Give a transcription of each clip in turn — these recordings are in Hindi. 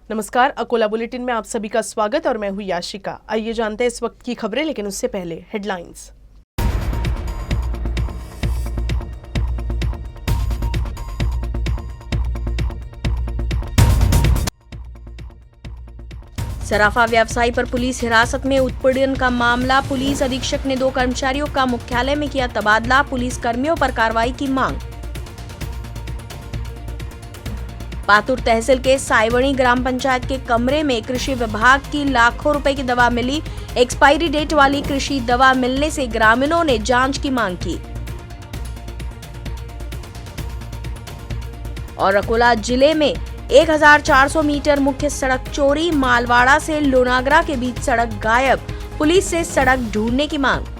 नमस्कार, अकोला बुलेटिन में आप सभी का स्वागत और मैं हूं याशिका। आइए जानते हैं इस वक्त की खबरें, लेकिन उससे पहले हेडलाइंस। सराफा व्यवसायी पर पुलिस हिरासत में उत्पीड़न का मामला। पुलिस अधीक्षक ने 2 कर्मचारियों का मुख्यालय में किया तबादला। पुलिस कर्मियों पर कार्रवाई की मांग। पातुर तहसील के साइवणी ग्राम पंचायत के कमरे में कृषि विभाग की लाखों रुपए की दवा मिली। एक्सपायरी डेट वाली कृषि दवा मिलने से ग्रामीणों ने जांच की मांग की। और अकोला जिले में 1400 मीटर मुख्य सड़क चोरी। मालवाड़ा से लोनागरा के बीच सड़क गायब। पुलिस से सड़क ढूंढने की मांग।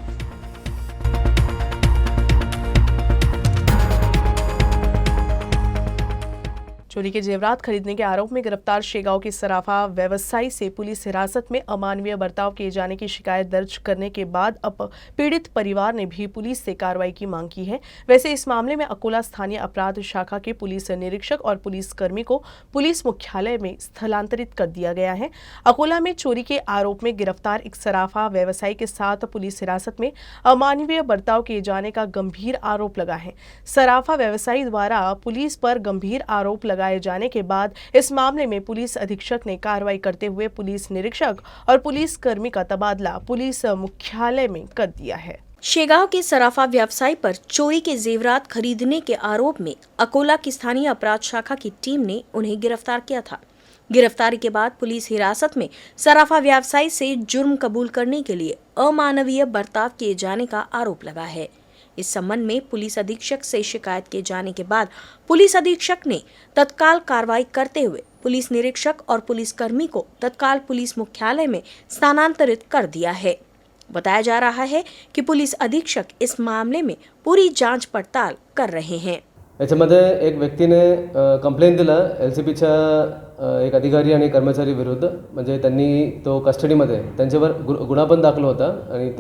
चोरी के जेवरात खरीदने के आरोप में गिरफ्तार शेगांव के सराफा व्यवसायी से पुलिस हिरासत में अमानवीय बर्ताव किए जाने की शिकायत दर्ज करने के बाद अब पीड़ित परिवार ने भी पुलिस से कार्रवाई की मांग की है। वैसे इस मामले में अकोला स्थानीय अपराध शाखा के पुलिस निरीक्षक और पुलिसकर्मी को पुलिस मुख्यालय में स्थलांतरित कर दिया गया है। अकोला में चोरी के आरोप में गिरफ्तार एक सराफा व्यवसायी के साथ पुलिस हिरासत में अमानवीय बर्ताव किए जाने का गंभीर आरोप लगा है। सराफा व्यवसायी द्वारा पुलिस पर गंभीर आरोप लगाए जाने के बाद इस मामले में पुलिस अधीक्षक ने कार्रवाई करते हुए पुलिस निरीक्षक और पुलिस कर्मी का तबादला पुलिस मुख्यालय में कर दिया है। शेगांव के सराफा व्यवसायी पर चोरी के जेवरात खरीदने के आरोप में अकोला की स्थानीय अपराध शाखा की टीम ने उन्हें गिरफ्तार किया था। गिरफ्तारी के बाद पुलिस हिरासत में सराफा व्यवसायी से जुर्म कबूल करने के लिए अमानवीय बर्ताव किए जाने का आरोप लगा है। इस संबंध में पुलिस अधीक्षक से शिकायत किए जाने के बाद पुलिस अधीक्षक ने तत्काल कार्रवाई करते हुए पुलिस निरीक्षक और पुलिसकर्मी को तत्काल पुलिस मुख्यालय में स्थानांतरित कर दिया है। बताया जा रहा है कि पुलिस अधीक्षक इस मामले में पूरी जांच पड़ताल कर रहे हैं। याच्यामध्ये एक व्यक्तीने कंप्लेंट दिला एलसीबीच्या एक अधिकारी आणि कर्मचारी विरुद्ध, म्हणजे त्यांनी तो कस्टडीमध्ये त्यांच्यावर गुन्हा पण दाखल होता आणि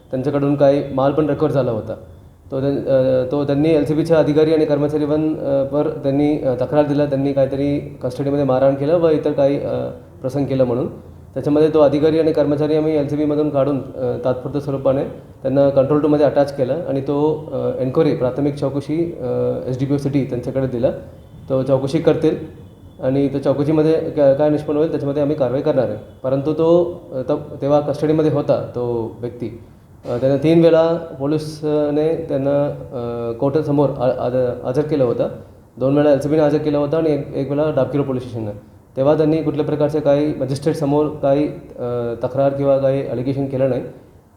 त्यांच्याकडून काही माल पण रिकवर झाला होता। तो त्यांनी एलसीबीच्या अधिकारी आणि कर्मचारी पर त्यांनी तक्रार दिला, त्यांनी काहीतरी कस्टडीमध्ये मारहाण केलं व इतर काही प्रसंग केलं म्हणून। त्याच्यामध्ये तो अधिकारी आणि कर्मचारी आम्ही एलसीबीमधून काढून तात्पुरत्या स्वरूपाने त्यांना कंट्रोल रूममध्ये अटॅच केलं आणि तो एन्क्वायरी प्राथमिक चौकशी एसडीपीओ सिटी त्यांच्याकडे दिला। तो चौकशी करतील आणि त्या चौकशीमध्ये काय निष्पन्न होईल त्याच्यामध्ये आम्ही कारवाई करणार आहे। परंतु तो तेव्हा कस्टडीमध्ये होता तो व्यक्ती, त्यांना 3 वेळा पोलिसने त्यांना कोर्टासमोर हजर केलं होतं। 2 वेळा एलसीबीने हजर केलं होतं आणि एक वेळा डाबकिरो पोलीस स्टेशनने। तेव्हा त्यांनी कुठल्या प्रकारचे काही मजिस्ट्रेट समोर काही तक्रार किंवा काही अलिगेशन केलं नाही।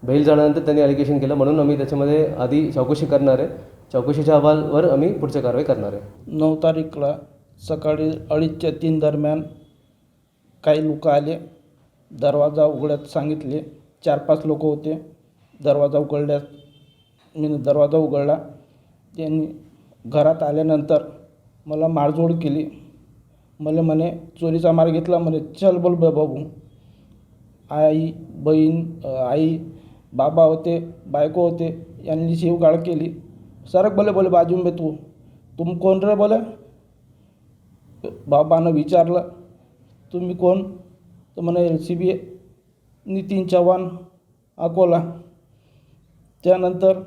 बेल झाल्यानंतर त्यांनी अलिगेशन केलं, म्हणून आम्ही त्याच्यामध्ये आधी चौकशी करणार आहे। चौकशीच्या अहवालावर आम्ही पुढची कारवाई करणार आहे। 9 तारीखला सकाळी 2:30 ते 3 दरम्यान काही लोक आले, दरवाजा उघडत सांगितले। 4-5 लोक होते। दरवाजा उघडल्यास मी दरवाजा उघडला। त्यांनी घरात आल्यानंतर मला मारझोड केली। मला म्हणे चोरीचा मार घेतला, म्हणे चल बोल बाबू। आई बहीण आई बाबा होते, बायको होते, यांनी शिवगाळ केली। सरक बोले बोले बाजू में तुम कोण रे बोले। बाबानं विचारलं तुम्ही कोण, तर म्हणे एलसीबी नितीन चव्हाण अकोला। त्यानंतर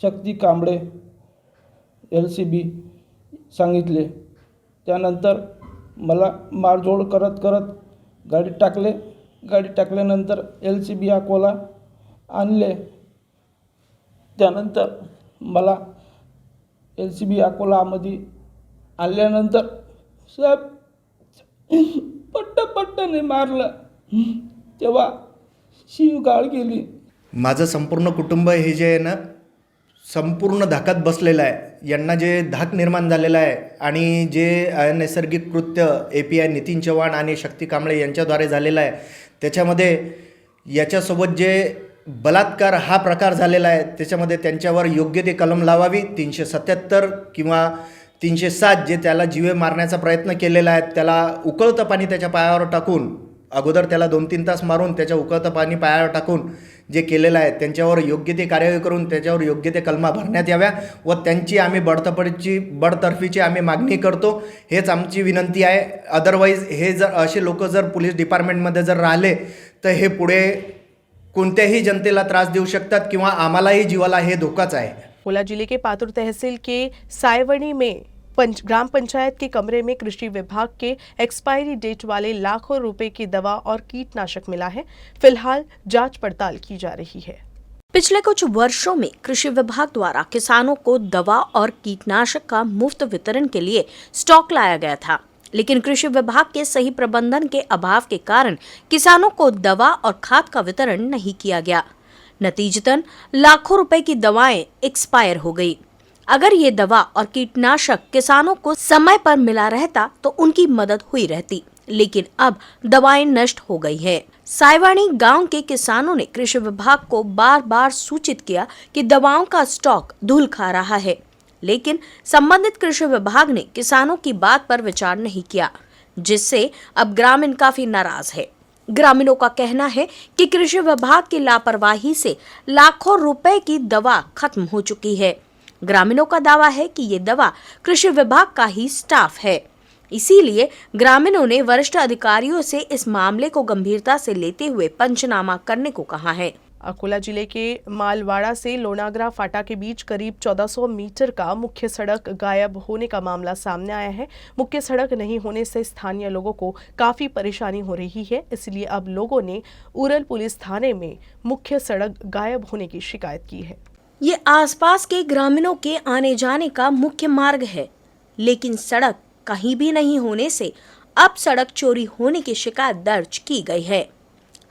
शक्ती कांबळे एलसीबी सांगितले। त्यानंतर मला मारझोड करत करत गाडीत टाकले। गाडीत टाकल्यानंतर एलसीबी अकोला आणले। त्यानंतर मला एलसीबी अकोलामध्ये आणल्यानंतर साहेब पट्टाने मारलं, तेव्हा शिवगाळ केली। माझं संपूर्ण कुटुंब हे जे आहे ना संपूर्ण धाकात बसलेलं आहे। यांना जे धाक निर्माण झालेला आहे आणि जे नैसर्गिक कृत्य API नितीन चव्हाण आणि शक्ती कांबळे यांच्याद्वारे झालेलं आहे, त्याच्यामध्ये याच्यासोबत जे बलात्कार हा प्रकार झालेला आहे त्याच्यामध्ये त्यांच्यावर योग्य ते कलम लावावी। 377 किंवा 307 जे त्याला जीवे मारण्याचा प्रयत्न केलेला आहे, त्याला उकळतं पाणी त्याच्या पायावर टाकून, अगोदर त्याला 2-3 तास मारून त्याच्या उकळतं पाणी पायावर टाकून जे केलेलं आहे त्यांच्यावर योग्य ते कार्यवाही करून त्याच्यावर योग्य ते कलमा भरण्यात याव्या व त्यांची आम्ही बडतर्फीची आम्ही मागणी करतो. हेच आमची विनंती आहे. अदरवाईज हे जर असे लोक जर पोलीस डिपार्टमेंटमध्ये जर राहिले तर हे पुढे कोणत्याही जनतेला त्रास देऊ शकतात किंवा आम्हालाही जीवाला हे धोकाच आहे. अकोला जिले के पातुर तहसील के सायवणी में ग्राम पंचायत के कमरे में कृषि विभाग के एक्सपायरी डेट वाले लाखों रुपए की दवा और कीटनाशक मिला है. फिलहाल जांच पड़ताल की जा रही है. पिछले कुछ वर्षों में कृषि विभाग द्वारा किसानों को दवा और कीटनाशक का मुफ्त वितरण के लिए स्टॉक लाया गया था, लेकिन कृषि विभाग के सही प्रबंधन के अभाव के कारण किसानों को दवा और खाद का वितरण नहीं किया गया. नतीजतन लाखों रुपए की दवाएं एक्सपायर हो गई. अगर ये दवा और कीटनाशक किसानों को समय पर मिला रहता तो उनकी मदद हुई रहती, लेकिन अब दवाएं नष्ट हो गई है. सायवाणी गांव के किसानों ने कृषि विभाग को बार बार सूचित किया कि दवाओं का स्टॉक धूल खा रहा है, लेकिन संबंधित कृषि विभाग ने किसानों की बात पर विचार नहीं किया, जिससे अब ग्रामीण काफी नाराज है. ग्रामीणों का कहना है कि कृषि विभाग की लापरवाही से लाखों रुपए की दवा खत्म हो चुकी है. ग्रामीणों का दावा है कि ये दवा कृषि विभाग का ही स्टाफ है. इसीलिए ग्रामीणों ने वरिष्ठ अधिकारियों से इस मामले को गंभीरता से लेते हुए पंचनामा करने को कहा है. अकोला जिले के मालवाड़ा से लोनागरा फाटा के बीच करीब 1400 मीटर का मुख्य सड़क गायब होने का मामला सामने आया है. मुख्य सड़क नहीं होने से स्थानीय लोगों को काफी परेशानी हो रही है. इसलिए अब लोगों ने उरल पुलिस थाने में मुख्य सड़क गायब होने की शिकायत की है. ये आसपास के ग्रामीणों के आने जाने का मुख्य मार्ग है, लेकिन सड़क कहीं भी नहीं होने से अब सड़क चोरी होने की शिकायत दर्ज की गई है.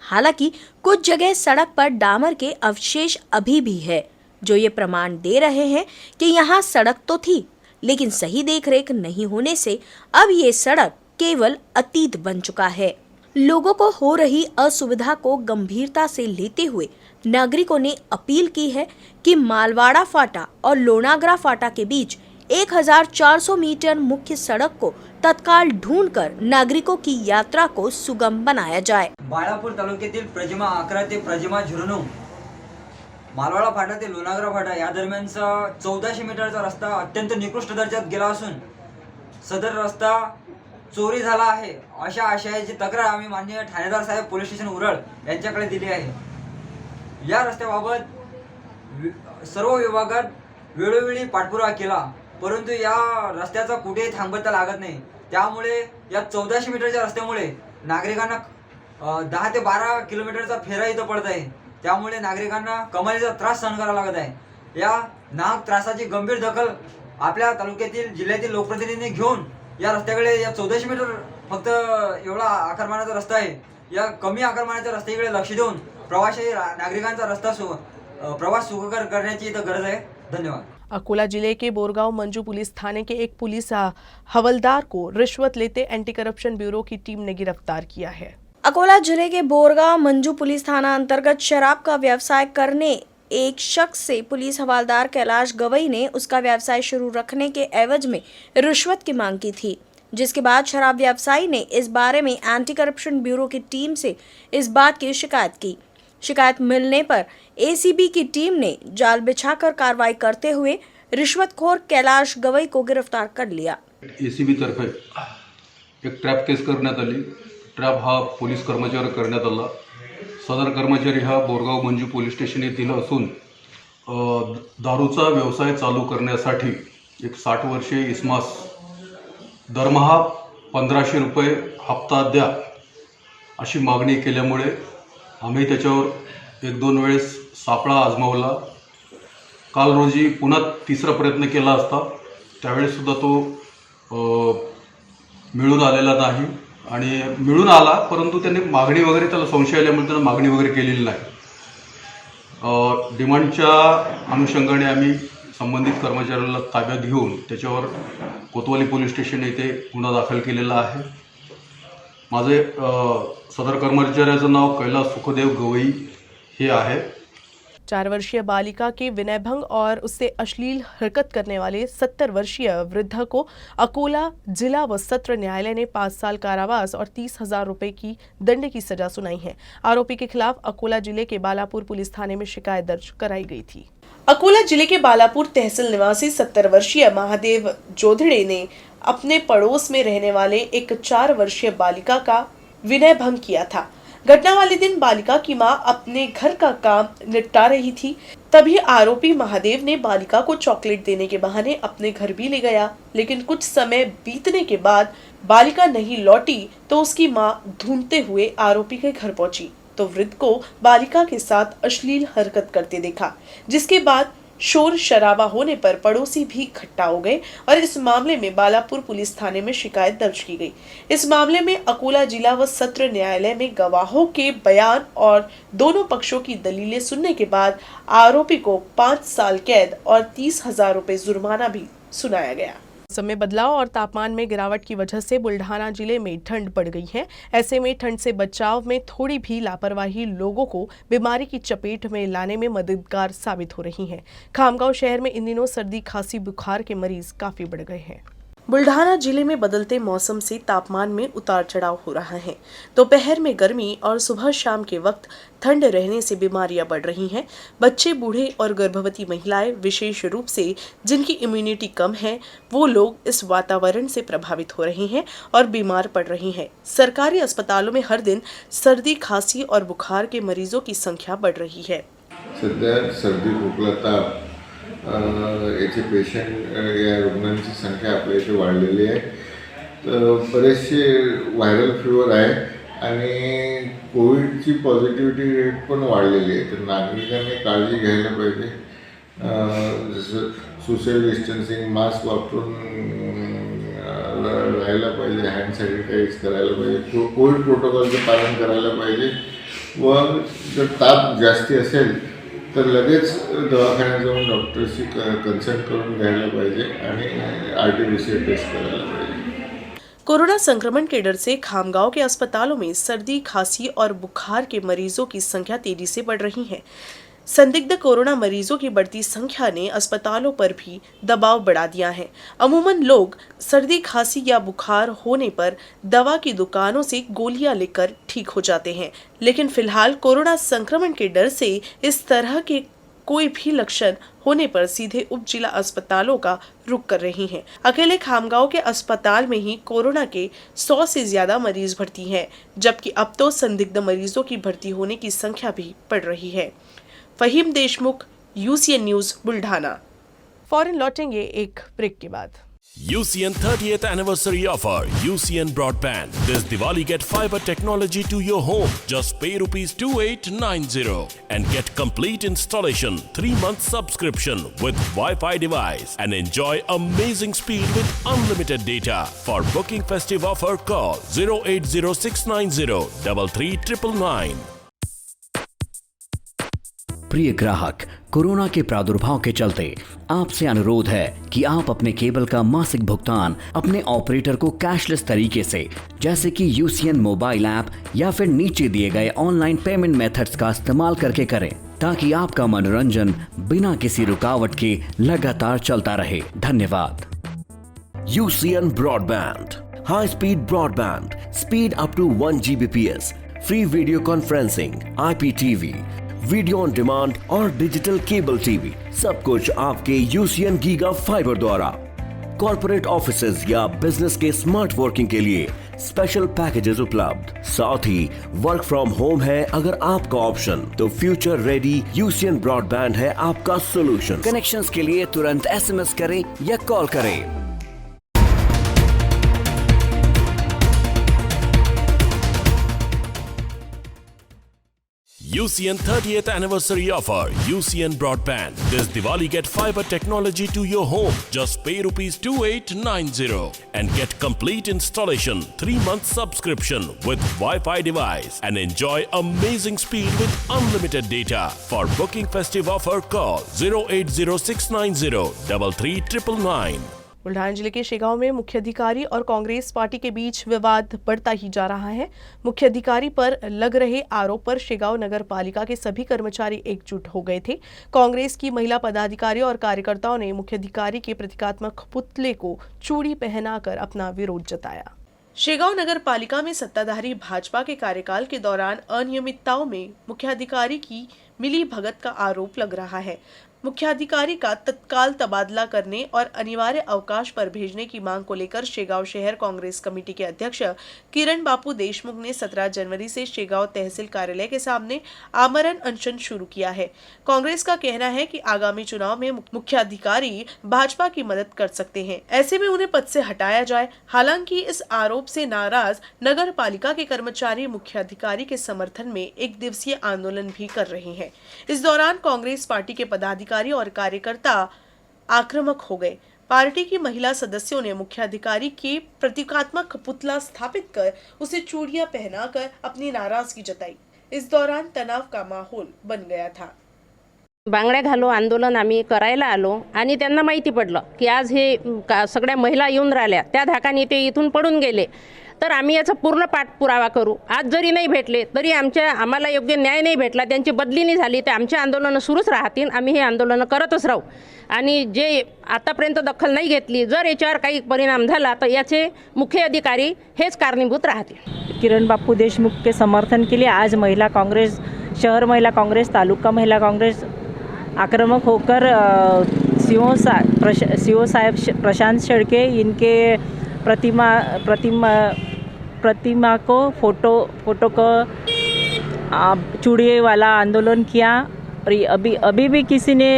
हालांकि कुछ जगह सड़क पर डामर के अवशेष अभी भी है, जो ये प्रमाण दे रहे हैं कि यहाँ सड़क तो थी, लेकिन सही देखरेख नहीं होने से अब ये सड़क केवल अतीत बन चुका है. लोगों को हो रही असुविधा को गंभीरता से लेते हुए नागरिकों ने अपील की है कि मालवाड़ा फाटा और लोनागरा फाटा के बीच 1400 मीटर मुख्य सड़क को तत्काल ढूंढकर नागरिकों की यात्रा को सुगम बनाया जाए. बाळापूर तालुक्यातील प्रजिमा 11 ते प्रजिमा 09 मालवाड़ा फाटा ते लोनागरा फाटा या दरम्यानचा 1400 मीटरचा रस्ता अत्यंत निकृष्ट दर्जात गेला असून सदर रस्ता चोरी झाला आहे अशा आशयाची तक्रार आम्ही माननीय ठाणेदार साहेब पोलीस स्टेशन उरळ यांच्याकडे दिली आहे. या रस्त्याबाबत सर्व विभागात वेळोवेळी पाठपुरावा केला, परंतु या रस्त्याचा कुठेही थांबता लागत नाही. त्यामुळे या 1400 मीटरच्या रस्त्यामुळे नागरिकांना 10 ते 12 किलोमीटरचा फेरा इथं पडत आहे. त्यामुळे नागरिकांना कमालीचा त्रास सहन करावा लागत आहे. या नाहक त्रासाची गंभीर दखल आपल्या तालुक्यातील जिल्ह्यातील लोकप्रतिनिधींनी घेऊन या रस्त्याकडे या 1400 मीटर फक्त एवढा आकारमानाचा रस्ता आहे, या कमी आकारमानाच्या रस्त्याकडे लक्ष देऊन प्रवासी नागरिकांचा प्रवास सुखकर करण्याची इथं गरज आहे. धन्यवाद. अकोला जिले के बोरगांव मंजू पुलिस थाने के एक पुलिस हवलदार को रिश्वत लेते एंटी करप्शन ब्यूरो की टीम ने गिरफ्तार किया है. अकोला जिले के बोरगांव मंजू पुलिस थाना अंतर्गत शराब का व्यवसाय करने एक शख्स से पुलिस हवलदार कैलाश गवई ने उसका व्यवसाय शुरू रखने के एवज में रिश्वत की मांग की थी, जिसके बाद शराब व्यवसायी ने इस बारे में एंटी करप्शन ब्यूरो की टीम से इस बात की शिकायत की. शिकायत मिलने पर एसीबी की टीम ने जाल बिछाकर कार्रवाई करते हुए रिश्वतखोर कैलाश गवई को गिरफ्तार कर लिया. एसीबी तर्फे एक ट्रॅप केस करण्यात आली. ट्रॅप हा पोलीस कर्मचारी करण्यात आला. सदर कर्मचारी हा बोरगाव मंजू पोलीस स्टेशन येथील असून दारूचा व्यवसाय चालू करण्यासाठी एक 60 वर्षीय इसमास दरमहा 1500 रुपये हप्ता द्या अशी मागणी केल्यामुळे आम्ही त्याच्यावर 1-2 वेळेस सापळा आजमावला. काल रोजी पुन्हा तिसरा प्रयत्न केला असता, त्यावेळेससुद्धा तो मिळून आलेला नाही आणि मिळून आला, परंतु त्यांनी मागणी वगैरे त्याला संशय आल्यामुळे त्यानं मागणी वगैरे केलेली नाही. डिमांडच्या अनुषंगाने आम्ही संबंधित कर्मचाऱ्याला ताब्यात घेऊन त्याच्यावर कोतवाली पोलीस स्टेशन येथे गुन्हा दाखल केलेला आहे. माझे सदर कर्मचाऱ्याचं नाव कैलास सुखदेव गवई हे आहे. 4 वर्षीय बालिका के विनयभंग और उससे अश्लील हरकत करने वाले 70 वर्षीय वृद्ध को अकोला जिला व सत्र न्यायालय ने 5 साल कारावास और 30,000 रुपए की दंड की सजा सुनाई है। आरोपी के खिलाफ अकोला जिले के बालापुर पुलिस थाने में शिकायत दर्ज कराई गई थी। अकोला जिले के बालापुर तहसील निवासी 70 वर्षीय महादेव जोधड़े ने अपने पड़ोस में रहने वाले एक 4 वर्षीय बालिका का विनय भंग किया था। घटना वाले दिन बालिका की मां अपने घर का काम निपटा रही थी, तभी आरोपी महादेव ने बालिका को चॉकलेट देने के बहाने अपने घर भी ले गया। लेकिन कुछ समय बीतने के बाद बालिका नहीं लौटी तो उसकी मां ढूंढते हुए आरोपी के घर पहुंची तो वृद्ध को बालिका के साथ अश्लील हरकत करते देखा, जिसके बाद शोर शराबा होने पर पड़ोसी भी इकट्ठा हो गए और इस मामले में बालापुर पुलिस थाने में शिकायत दर्ज की गई। इस मामले में अकोला जिला व सत्र न्यायालय में गवाहों के बयान और दोनों पक्षों की दलीलें सुनने के बाद आरोपी को 5 साल कैद और 30,000 रुपए जुर्माना भी सुनाया गया। मौसम में बदलाव और तापमान में गिरावट की वजह से बुल्ढाना जिले में ठंड बढ़ गई है। ऐसे में ठंड से बचाव में थोड़ी भी लापरवाही लोगों को बीमारी की चपेट में लाने में मददगार साबित हो रही है। खामगांव शहर में इन दिनों सर्दी खांसी बुखार के मरीज काफी बढ़ गए हैं। बुल्ढाना जिले में बदलते मौसम से तापमान में उतार चढ़ाव हो रहा है। दोपहर में गर्मी और सुबह शाम के वक्त ठंड रहने से बीमारियां बढ़ रही हैं। बच्चे, बूढ़े और गर्भवती महिलाएं, विशेष रूप से जिनकी इम्यूनिटी कम है, वो लोग इस वातावरण से प्रभावित हो रहे हैं और बीमार पड़ रहे हैं। सरकारी अस्पतालों में हर दिन सर्दी, खांसी और बुखार के मरीजों की संख्या बढ़ रही है। सध्या सर्दी, खोकला, ताप याचे पेशंट या रुग्णांची संख्या आपल्या इथे वाढलेली आहे। तर बरेचसे व्हायरल फिवर आहे आणि कोविडची पॉझिटिव्हिटी रेट पण वाढलेली आहे। तर नागरिकांनी काळजी घ्यायला पाहिजे, जसं सोशल डिस्टन्सिंग, मास्क वापरून राहायला पाहिजे, हँड सॅनिटाईज करायला पाहिजे, कोविड प्रोटोकॉलचं पालन करायला पाहिजे व जर ताप जास्ती असेल तर लगेच दवाखान्यात जाऊन डॉक्टरशी कन्सल्ट करून घ्यायला पाहिजे आणि RT-PCR टेस्ट करायला पाहिजे। कोरोना संक्रमण के डर से खामगांव के अस्पतालों में सर्दी, खांसी और बुखार के मरीजों की संख्या तेजी से बढ़ रही है। संदिग्ध कोरोना मरीजों की बढ़ती संख्या ने अस्पतालों पर भी दबाव बढ़ा दिया है। अमूमन लोग सर्दी, खांसी या बुखार होने पर दवा की दुकानों से गोलियां लेकर ठीक हो जाते हैं, लेकिन फिलहाल कोरोना संक्रमण के डर से इस तरह के कोई भी लक्षण होने पर सीधे उप जिला अस्पतालों का रुख कर रही हैं। अकेले खामगांव के अस्पताल में ही कोरोना के 100 से ज्यादा मरीज भर्ती हैं, जबकि अब तो संदिग्ध मरीजों की भर्ती होने की संख्या भी बढ़ रही है। Faheem Deshmukh, UCN news, Buldhana. फौरन लौटेंगे एक ब्रेक के बाद। UCN 30th anniversary offer. UCN broadband. This Diwali get fiber technology to your home. Just pay ₹2890 and get complete installation, 3-month subscription with Wi-Fi device and enjoy amazing speed with unlimited data. For booking festive offer, call 080690 33999. प्रिय ग्राहक, कोरोना के प्रादुर्भाव के चलते आपसे अनुरोध है कि आप अपने केबल का मासिक भुगतान अपने ऑपरेटर को कैशलेस तरीके से, जैसे कि UCN मोबाइल ऐप या फिर नीचे दिए गए ऑनलाइन पेमेंट मेथड्स का इस्तेमाल करके करें, ताकि आपका मनोरंजन बिना किसी रुकावट के लगातार चलता रहे। धन्यवाद। UCN broadband. High speed broadband. Speed up to 1 Gbps. Free video conferencing, IPTV, video on demand और डिजिटल केबल टीवी, सब कुछ आपके UCN गीगा फाइबर द्वारा। कॉर्पोरेट ऑफिसेज या बिजनेस के स्मार्ट वर्किंग के लिए स्पेशल पैकेजेस उपलब्ध। साथ ही वर्क फ्रॉम होम है अगर आपका ऑप्शन, तो फ्यूचर रेडी UCN ब्रॉडबैंड है आपका सोल्यूशन। कनेक्शंस के लिए तुरंत SMS करें या कॉल करें। UCN 30th anniversary offer. UCN broadband. This Diwali get fiber technology to your home. Just pay ₹2890 and get complete installation, 3-month subscription with Wi-Fi device and enjoy amazing speed with unlimited data. For booking festive offer, call 080690 33999. Buldhana जिले के शेगांव में मुख्य अधिकारी और कांग्रेस पार्टी के बीच विवाद बढ़ता ही जा रहा है। मुख्य अधिकारी पर लग रहे आरोप पर शेगांव नगर पालिका के सभी कर्मचारी एकजुट हो गए थे। कांग्रेस की महिला पदाधिकारी और कार्यकर्ताओं ने मुख्य अधिकारी के प्रतीकात्मक पुतले को चूड़ी पहनाकर अपना विरोध जताया। शेगांव नगर पालिका में सत्ताधारी भाजपा के कार्यकाल के दौरान अनियमितताओं में मुख्य अधिकारी की मिली भगत का आरोप लग रहा है। मुख्याधिकारी का तत्काल तबादला करने और अनिवार्य अवकाश पर भेजने की मांग को लेकर शेगांव शहर कांग्रेस कमेटी के अध्यक्ष किरण बापू देशमुख ने 17 जनवरी से शेगांव तहसील कार्यालय के सामने आमरण अनशन शुरू किया है। कांग्रेस का कहना है कि आगामी चुनाव में मुख्याधिकारी भाजपा की मदद कर सकते हैं, ऐसे में उन्हें पद से हटाया जाए। हालांकि इस आरोप से नाराज नगर पालिका के कर्मचारी मुख्याधिकारी के समर्थन में एक दिवसीय आंदोलन भी कर रहे हैं। इस दौरान कांग्रेस पार्टी के पदाधिकारी और कार्यकर्ता आक्रामक हो गए। पार्टी की महिला सदस्यों ने मुख्याधिकारी के प्रतीकात्मक पुतला स्थापित कर उसे चूड़ियां पहनाकर अपनी नाराजगी जताई। इस दौरान तणाव का माहौल बन गया था। बांगड्या घालो आंदोलन आम्ही करायला आलो आणि त्यांना माहिती पडलं की आज हे सगळ्या महिला येऊन राहिल्या, त्या धाकाने ते इथून पडून गेले, तर आम्ही याचा पूर्ण पाठपुरावा करू। आज जरी नाही भेटले तरी आम्हाला योग्य न्याय नाही भेटला, त्यांची बदली नाही झाली, तर आमचे आंदोलन सुरूच राहतील। आम्ही हे आंदोलन करतच राहू आणि जे आतापर्यंत दखल नाही घेतली, जर याच्यावर काही परिणाम झाला तर याचे मुख्य अधिकारी हेच कारणीभूत राहतील। किरण बापू देशमुख के समर्थन के लिए आज महिला कांग्रेस, शहर महिला कांग्रेस, तालुका महिला कांग्रेस आक्रामक होकर सीओ साहब प्रशांत शेड़के इनके प्रतिमा को फोटो को चूड़िए वाला आंदोलन किया। और अभी भी किसी ने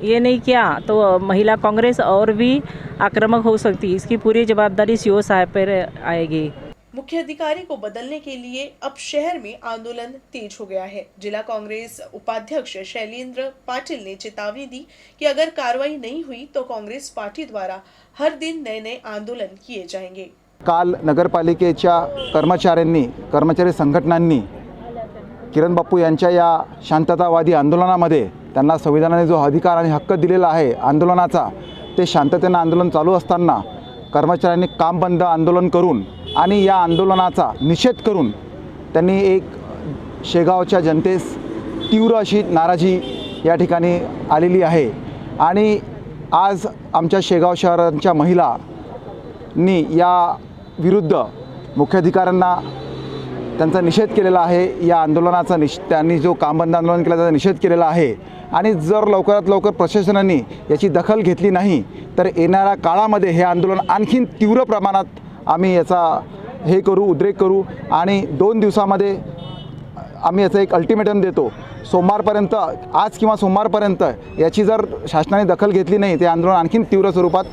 ये नहीं किया तो महिला कांग्रेस और भी आक्रामक हो सकती है। इसकी पूरी जवाबदारी सीओ साहब पर आएगी। मुख्य अधिकारी को बदलने के लिए अब शहर में आंदोलन तेज हो गया है। जिला कांग्रेस उपाध्यक्ष शैलेंद्र पाटिल ने चेतावनी दी कि अगर कार्रवाई नहीं हुई तो कांग्रेस पार्टी द्वारा हर दिन नए नए आंदोलन किए जाएंगे। काल नगरपालिकेच्या कर्मचारी संघटनांनी किरण बापू यांच्या या शांततावादी आंदोलनामध्ये त्यांना संविधानाने जो अधिकार आणि हक्क दिलेला आहे आंदोलनाचा, ते शांततेने आंदोलन चालू असताना कर्मचाऱ्यांनी काम बंद आंदोलन करून आणि या आंदोलनाचा निषेध करून त्यांनी एक शेगावच्या जनतेस तीव्र अशी नाराजी या ठिकाणी आलेली आहे। आणि आज आमच्या शेगाव शहराच्या महिलांनी या विरुद्ध मुख्याधिकाऱ्यांना त्यांचा निषेध केलेला आहे। या आंदोलनाचा त्यांनी जो काम बंद आंदोलन केला त्याचा निषेध केलेला आहे। आणि जर लवकरात लवकर प्रशासनाने याची दखल घेतली नाही तर येणाऱ्या काळामध्ये हे आंदोलन आणखीन तीव्र प्रमाणात आम्ही याचा उद्रेक करू आणि 2 दिवसामध्ये आम्ही याचा एक अल्टिमेटम देतो। सोमवारपर्यंत, आज किंवा सोमवारपर्यंत याची जर शासनाने दखल घेतली नाही ते आंदोलन आणखीन तीव्र स्वरूपात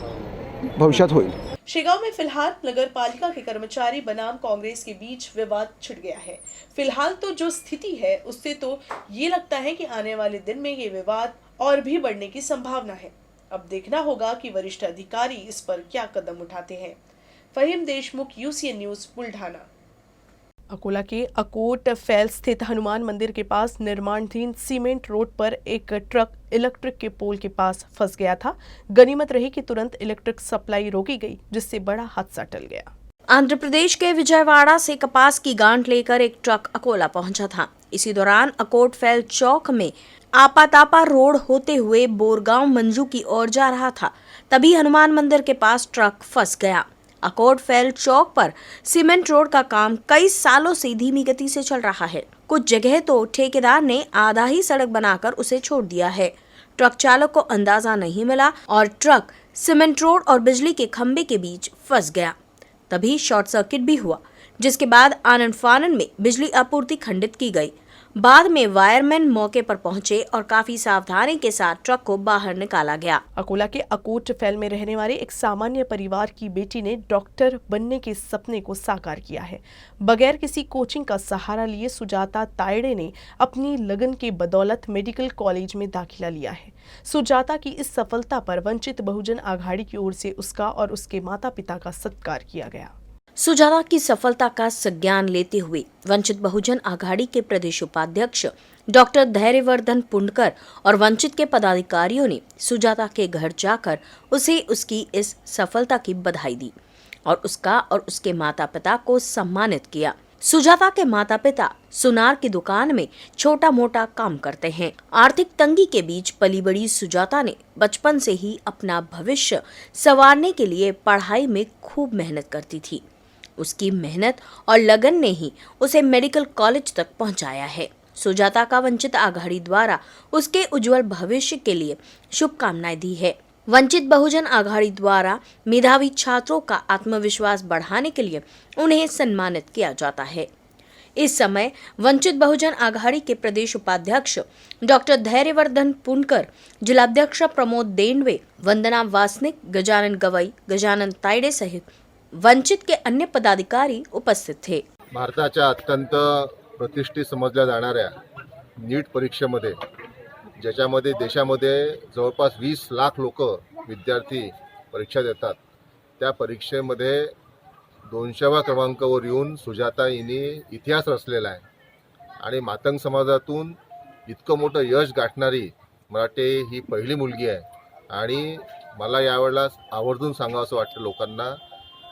भविष्यात होईल। शेगांव में फिलहाल नगर पालिका के कर्मचारी बनाम कांग्रेस के बीच विवाद छिड़ गया है। फिलहाल तो जो स्थिति है उससे तो ये लगता है कि आने वाले दिन में ये विवाद और भी बढ़ने की संभावना है। अब देखना होगा कि वरिष्ठ अधिकारी इस पर क्या कदम उठाते हैं। Faheem Deshmukh, UCN news, Buldhana. अकोला के अकोट फैल स्थित हनुमान मंदिर के पास निर्माणाधीन सीमेंट रोड पर एक ट्रक इलेक्ट्रिक के पोल के पास फंस गया था। गनीमत रही कि तुरंत इलेक्ट्रिक सप्लाई रोकी गई, जिससे बड़ा हादसा टल गया। आंध्र प्रदेश के विजयवाड़ा से कपास की गांठ लेकर एक ट्रक अकोला पहुंचा था। इसी दौरान अकोट फैल चौक में आपातापा रोड होते हुए बोरगांव मंजू की ओर जा रहा था, तभी हनुमान मंदिर के पास ट्रक फंस गया। अकोट फैल चौक पर सीमेंट रोड का काम कई सालों से धीमी गति से चल रहा है। कुछ जगह तो ठेकेदार ने आधा ही सड़क बनाकर उसे छोड़ दिया है। ट्रक चालक को अंदाजा नहीं मिला और ट्रक सीमेंट रोड और बिजली के खंभे के बीच फंस गया। तभी शॉर्ट सर्किट भी हुआ, जिसके बाद आनन फानन में बिजली आपूर्ति खंडित की गई। बाद में वायरमैन मौके पर पहुंचे और काफी सावधानी के साथ ट्रक को बाहर निकाला गया। अकोला के अकोट फैल में रहने वाले एक सामान्य परिवार की बेटी ने डॉक्टर बनने के सपने को साकार किया है। बगैर किसी कोचिंग का सहारा लिए सुजाता तायड़े ने अपनी लगन के बदौलत मेडिकल कॉलेज में दाखिला लिया है। सुजाता की इस सफलता पर वंचित बहुजन आघाड़ी की ओर से उसका और उसके माता पिता का सत्कार किया गया। सुजाता की सफलता का संज्ञान लेते हुए वंचित बहुजन आघाड़ी के प्रदेश उपाध्यक्ष डॉक्टर धैर्यवर्धन पुंडकर और वंचित के पदाधिकारियों ने सुजाता के घर जाकर उसे उसकी इस सफलता की बधाई दी और उसका और उसके माता पिता को सम्मानित किया। सुजाता के माता पिता सुनार की दुकान में छोटा मोटा काम करते हैं। आर्थिक तंगी के बीच पली बड़ी सुजाता ने बचपन से ही अपना भविष्य संवारने के लिए पढ़ाई में खूब मेहनत करती थी। उसकी मेहनत और लगन ने ही उसे मेडिकल कॉलेज तक पहुंचाया है। सुजाता का वंचित आघाड़ी द्वारा उसके उज्जवल भविष्य के लिए शुभकामनाएं दी है। वंचित बहुजन आघाड़ी द्वारा मेधावी छात्रों का आत्मविश्वास बढ़ाने के लिए उन्हें सम्मानित किया जाता है। इस समय वंचित बहुजन आघाड़ी के प्रदेश उपाध्यक्ष डॉक्टर धैर्यवर्धन पुंडकर, जिलाध्यक्ष प्रमोद देंडवे, वंदना वासनिक, गजानन गवई, गजानन तायडे सहित वंचित के अन्य पदाधिकारी उपस्थित थे। भारताच्या अत्यंत प्रतिष्ठित समजल्या जाणाऱ्या नीट परीक्षेमध्ये, ज्याच्यामध्ये देशामध्ये जवळपास 20 लाख लोक विद्यार्थी परीक्षा देतात, त्या परीक्षेमध्ये 200व्या क्रमांकावर येऊन सुजाता हिने इतिहास रचलेला आहे आणि मातंग समाजातून इतकं मोठं यश गाठणारी मराठी ही पहिली मुलगी आहे। आणि मला यावेळेला आवर्जून सांगावंसं वाटतं लोकांना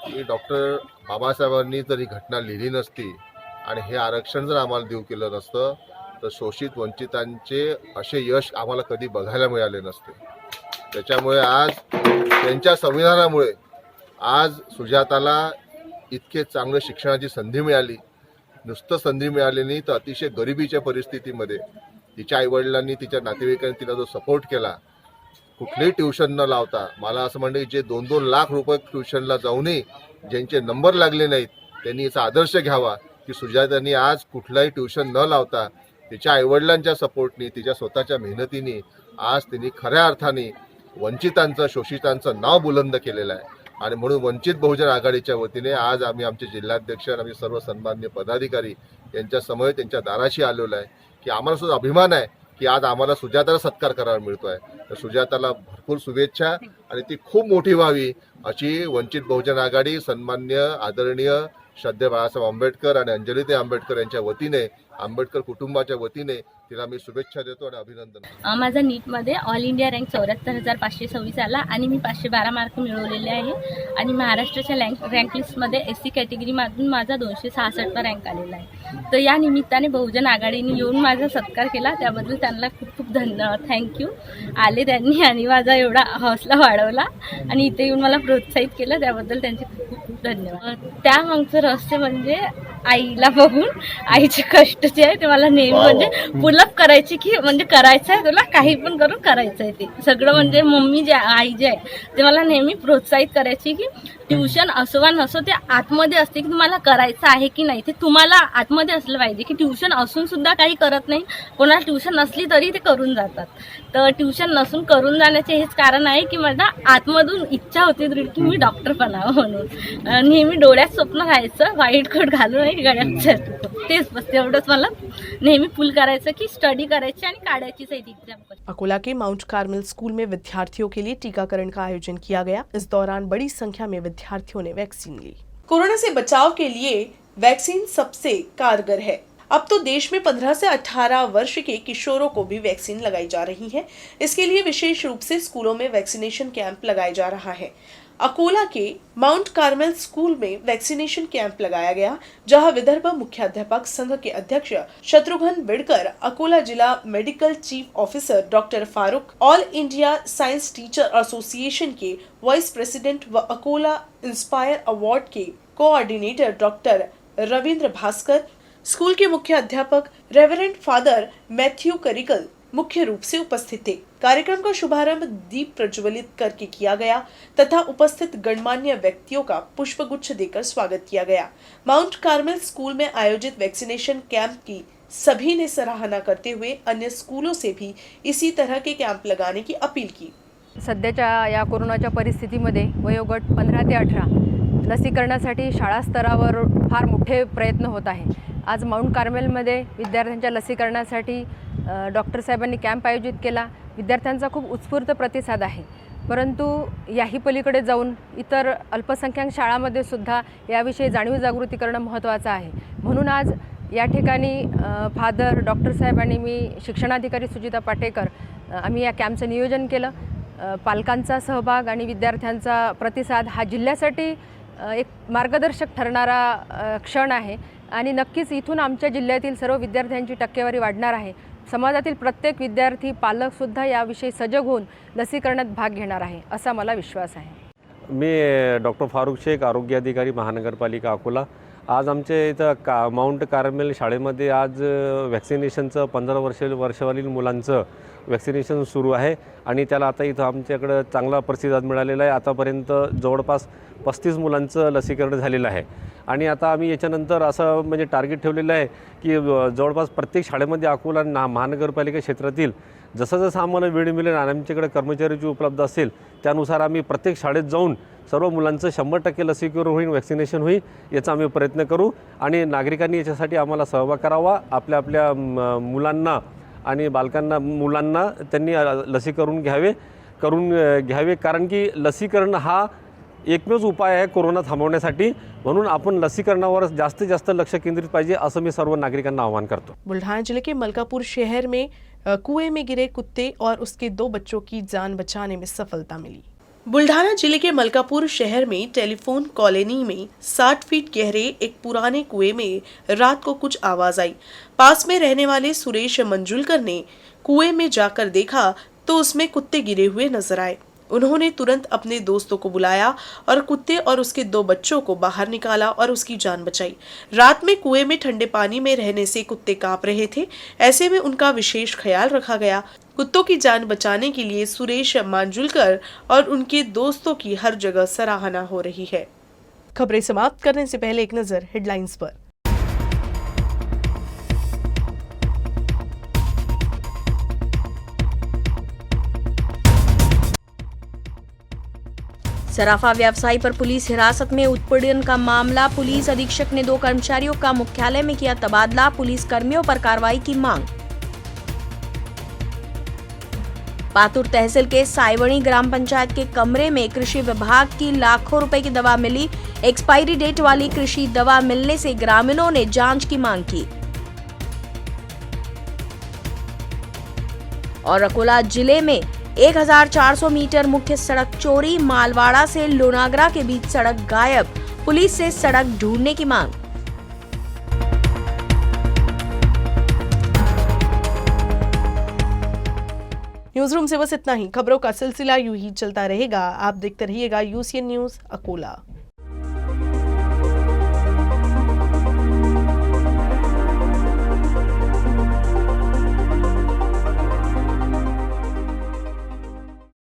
की डॉक्टर बाबासाहेबांनी जर ही घटना लिहिली नसती आणि हे आरक्षण जर आम्हाला देऊ केलं नसतं तर शोषित वंचितांचे असे यश आम्हाला कधी बघायला मिळाले नसते। त्याच्यामुळे आज त्यांच्या संविधानामुळे आज सुजाताला इतके चांगले शिक्षणाची संधी मिळाली। नुसतं संधी मिळाली नाही तर अतिशय गरिबीच्या परिस्थितीमध्ये तिच्या आईवडिलांनी, तिच्या नातेवाईकांनी तिला जो सपोर्ट केला, कुठलेही ट्युशन न लावता, मला असं म्हणणे जे 2-2 लाख रुपये ट्युशनला जाऊनही ज्यांचे नंबर लागले नाहीत त्यांनी याचा आदर्श घ्यावा की सुजातांनी आज कुठलाही ट्युशन न लावता तिच्या आईवडिलांच्या सपोर्टनी, तिच्या स्वतःच्या मेहनतीने आज तिने खऱ्या अर्थाने वंचितांचं, शोषितांचं नाव बुलंद केलेलं आहे। आणि म्हणून वंचित बहुजन आघाडीच्या वतीने आज आम्ही आमचे जिल्हाध्यक्ष आणि आम्ही सर्व सन्माननीय पदाधिकारी यांच्या समोर त्यांच्या दाराशी आलेलो आहे की आम्हाला सुद्धा अभिमान आहे की आज आम्हाला सुजाताला सत्कार करायला मिळतो आहे। तर सुजाताला भरपूर शुभेच्छा आणि ती खूप मोठी व्हावी अशी वंचित बहुजन आघाडी सन्माननीय आदरणीय श्रद्धेय बाळासाहेब आंबेडकर आणि अंजलीताई आंबेडकर यांच्या वतीने, आंबेडकर कुटुंबाच्या वतीने तिला मी शुभेच्छा देतो आणि अभिनंदन। माझा नीटमध्ये ऑल इंडिया रँक 74,526 आला आणि मी 512 मार्क मिळवलेले आहे आणि महाराष्ट्राच्या रँक लिस्टमध्ये SC कॅटेगरीमधून माझा 266वा रँक आलेला आहे। तर या निमित्ताने बहुजन आघाडीने येऊन माझा सत्कार केला, त्याबद्दल त्यांना खूप खूप धन्यवाद, थँक्यू। आले त्यांनी आणि माझा एवढा हौसला वाढवला आणि इथे येऊन मला प्रोत्साहित केलं, त्याबद्दल त्यांचे खूप खूप धन्यवाद। त्यामागचं रहस्य म्हणजे आईला बघून, आईचे कष्ट जे आहे ते मला नेहमी म्हणजे पुलअप करायची की म्हणजे करायचं आहे तुला, काही पण करून करायचं आहे ते सगळं। म्हणजे मम्मी जे आई जे आहे ते मला नेहमी प्रोत्साहित करायची की ट्युशन असो वा नसो ते आतमध्ये असते की तुम्हाला करायचं आहे की नाही, ते तुम्हाला आतमध्ये असलं पाहिजे की ट्युशन असून सुद्धा काही करत नाही, कोणाला ट्युशन नसली तरी ते करून जातात। तर ट्युशन नसून करून जाण्याचे हेच कारण आहे की माझा आतमधून इच्छा होती की मी डॉक्टर बनावं म्हणून। नेहमी डोळ्यात स्वप्न राहायचं, व्हाईट कोट घालून आणि गळ्यात तेच बस, एवढंच मला नेहमी पुल करायचं की स्टडी करायची आणि काढायचीच आहे एग्जाम। अकोला के माउंट कार्मेल स्कूल में विद्यार्थियों के लिए टीकाकरण का आयोजन किया गया। इस दौरान बड़ी संख्या में विद्यार्थियों ने वैक्सीन ली। कोरोना से बचाव के लिए वैक्सीन सबसे कारगर है। अब तो देश में 15 से 18 वर्ष के किशोरों को भी वैक्सीन लगाई जा रही है। इसके लिए विशेष रूप से स्कूलों में वैक्सीनेशन कैंप लगाया जा रहा है। अकोला के माउंट कार्मेल स्कूल में वैक्सीनेशन कैंप लगाया गया, जहां विदर्भ मुख्याध्यापक संघ के अध्यक्ष शत्रुघ्न बिडकर, अकोला जिला medical chief officer doctor Farooq, all India science teacher association के वाइस प्रेसिडेंट व अकोला इंस्पायर अवार्ड के coordinator doctor Ravindra Bhaskar, school के मुख्य अध्यापक रेवरेंड फादर मैथ्यू करिकल मुख्य रूप से उपस्थित थे। कार्यक्रम का शुभारंभ दीप प्रज्वलित करके किया गया तथा उपस्थित गणमान्य व्यक्तियों का पुष्पगुच्छ देकर स्वागत किया गया। माउंट कार्मेल स्कूल में आयोजित वैक्सीनेशन कैंप की सभी ने सराहना करते हुए अन्य स्कूलों से भी इसी तरह के कैंप लगाने की अपील की। सध्याच्या या कोरोनाच्या परिस्थितीमध्ये वयोगट 15 ते 18 लसीकरणासाठी शाळा स्तरावर फार मोठे प्रयत्न होत आहे। आज माउंट कार्मेलमध्ये विद्यार्थ्यांच्या लसीकरणासाठी डॉक्टर साहेबांनी कॅम्प आयोजित केला। विद्यार्थ्यांचा खूप उत्स्फूर्त प्रतिसाद आहे। परंतु याही पलीकडे जाऊन इतर अल्पसंख्याक शाळांमध्ये सुद्धा याविषयी जाणीव जागृती करणं महत्त्वाचं आहे. म्हणून आज या ठिकाणी फादर डॉक्टर साहेब आणि मी शिक्षणाधिकारी सुजिता पाटेकर आम्ही या कॅम्पचं नियोजन केलं. पालकांचा सहभाग आणि विद्यार्थ्यांचा प्रतिसाद हा जिल्ह्यासाठी एक मार्गदर्शक ठरणारा क्षण आहे आणि नक्कीच इथून आमच्या जिल्ह्यातील सर्व विद्यार्थ्यांची टक्केवारी वाढणार आहे. समाजातील प्रत्येक विद्यार्थी पालकसुद्धा याविषयी सजग होऊन लसीकरणात भाग घेणार आहे असा मला विश्वास आहे. मी डॉक्टर फारुख शेख, आरोग्य अधिकारी महानगरपालिका अकोला. आज आमच्या इथं माउंट कार्मेल शाळेमध्ये आज वॅक्सिनेशनचं 15 वर्षावरील मुलांचं वॅक्सिनेशन सुरू आहे आणि त्याला आता इथं आमच्याकडं चांगला प्रतिसाद मिळालेला आहे. आतापर्यंत जवळपास 35 मुलांचं लसीकरण झालेलं आहे आणि आता आम्ही याच्यानंतर असं म्हणजे टार्गेट ठेवलेलं आहे की जवळपास प्रत्येक शाळेमध्ये अकोला महानगरपालिका क्षेत्रातील जसं आम्हाला वेळ मिळेल आणि आमच्याकडे कर्मचारी उपलब्ध असेल त्यानुसार आम्ही प्रत्येक शाळेत जाऊन सर्व मुलांचं 100% लसीकरण होईल, वॅक्सिनेशन होईल याचा आम्ही प्रयत्न करू आणि नागरिकांनी याच्यासाठी आम्हाला सहभाग करावा. आपल्या मुलांना आणि बालकांना मुलांना त्यांनी लसीकरण घ्यावे कारण की लसीकरण हा एकमेव उपाय आहे कोरोना थांबवण्यासाठी. म्हणून आपण लसीकरणावर जास्तीत जास्त लक्ष केंद्रित पाहिजे असं मी सर्व नागरिकांना आवाहन करतो. बुल्ढाना जिले के मलकापुर शहर में कुएं में गिरे कुत्ते और उसके 2 बच्चों की जान बचाने में सफलता मिली. बुल्ढाना जिले के मलकापुर शहर में टेलीफोन कॉलोनी में 60 फीट गहरे एक पुराने कुएं में रात को कुछ आवाज आई. पास में रहने वाले सुरेश मंजुलकर ने कुएं में जाकर देखा तो उसमें कुत्ते गिरे हुए नजर आए. उन्होंने तुरंत अपने दोस्तों को बुलाया और कुत्ते और उसके 2 बच्चों को बाहर निकाला और उसकी जान बचाई. रात में कुएं में ठंडे पानी में रहने से कुत्ते कांप रहे थे. ऐसे में उनका विशेष ख्याल रखा गया. कुत्तों की जान बचाने के लिए सुरेश मांजुलकर और उनके दोस्तों की हर जगह सराहना हो रही है. खबरें समाप्त करने से पहले एक नजर हेडलाइंस पर. सराफा व्यवसायी पर पुलिस हिरासत में उत्पीड़न का मामला. पुलिस अधीक्षक ने 2 कर्मचारियों का मुख्यालय में किया तबादला. पुलिस कर्मियों पर कार्रवाई की मांग. पातुर तहसील के साइवणी ग्राम पंचायत के कमरे में कृषि विभाग की लाखों रुपए की दवा मिली. एक्सपायरी डेट वाली कृषि दवा मिलने से ग्रामीणों ने जांच की मांग की. और अकोला जिले में 1400 मीटर मुख्य सड़क चोरी. मालवाड़ा से लोनागरा के बीच सड़क गायब. पुलिस से सड़क ढूंढने की मांग. न्यूज रूम से बस इतना ही. खबरों का सिलसिला यूं ही चलता रहेगा. आप देखते रहिएगा UCN न्यूज अकोला.